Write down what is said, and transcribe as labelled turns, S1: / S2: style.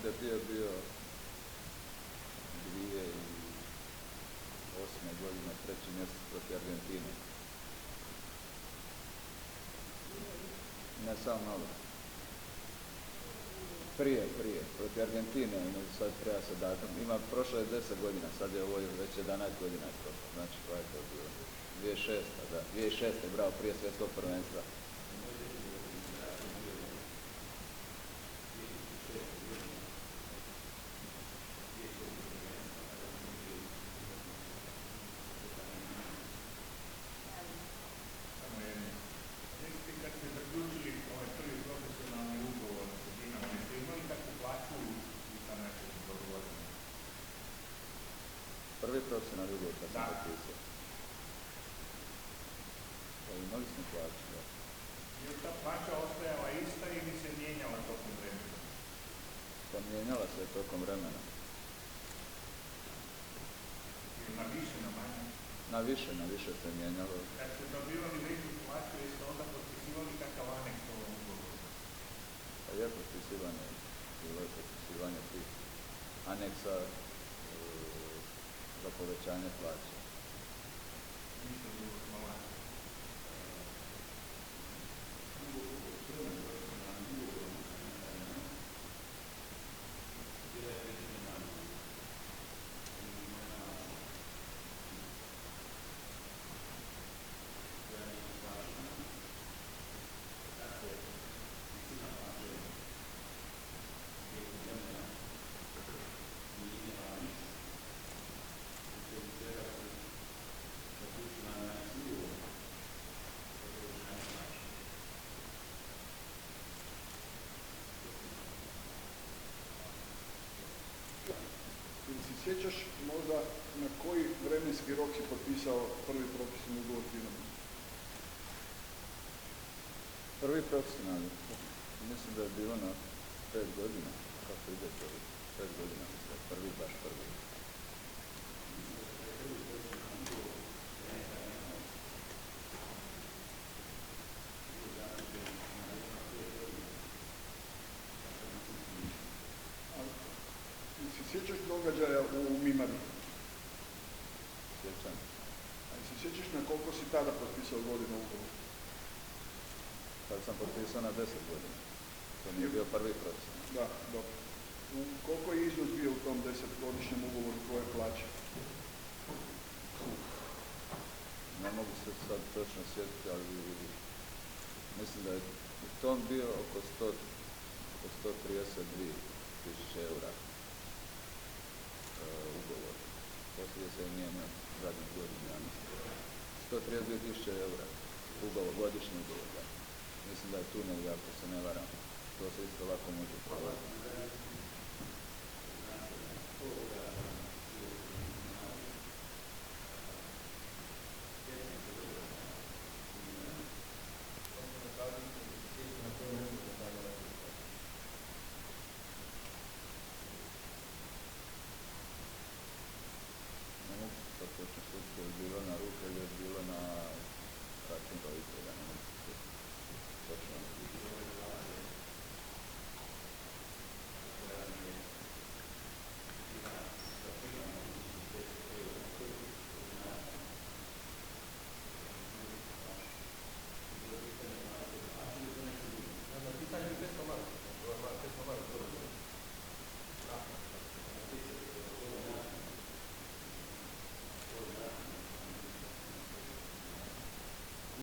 S1: debut je bio 2008. godine, 3. mjesec protiv Argentine. Ne samo malo. Prije, protiv Argentine, sad treba se datum. Prošlo je 10 godina, sad je ovo već 11 godina prošlo. Znači, koja je to bilo? 2006. Da. 2006. bravo, prije svjetskog prvenstva. Prvi profesionalni ugovor kad sam potpisao. Imali smo plaću, da.
S2: Je li ta plaća ostajala ista ili se mijenjala tokom vremena?
S1: Pa mijenjala se tokom vremena.
S2: Na više, na manje?
S1: Na više se mijenjalo.
S2: Kad ste dobivali veću plaću, jeste onda potpisivali kakav aneks ovom ugovoru?
S1: Pa je potpisivanje, bilo je potpisivanje tih aneksa za povećanje plaće.
S2: Ništa drugo smo lako.
S3: Sjećaš možda na koji vremenski rok si potpisao prvi profesionalni ugovor Dinamo?
S1: Prvi profesionalni, mislim da je bilo na 5 godina. Kako ide to? 5 godina, mislim, prvi, baš prvi.
S3: Sjećaš događaja u Mimari?
S1: Sjećam.
S3: A se sjećaš na koliko si tada potpisao godina ugovor?
S1: Tad sam potpisao na 10 godina. To mi je bio prvi profesionalni.
S3: Da, dobro. Koliko je iznos bio u tom 10-godišnjem ugovoru tvoje plaće?
S1: Ne mogu se sad točno sjetiti, ali mislim da je u tom bio oko 132.000 eura ugovor. Poslije se je mijenjao zadnjih godina, ja mislim. 132.000 eura ugovor, godišnji ugovor, da. Mislim da je tu negdje, ako se ne varam. To se isto lako može provati. Ne mogu se sad točno sjetiti, je bilo na ruke ili je bilo na račun roditelja, ne mogu se sjetiti točno.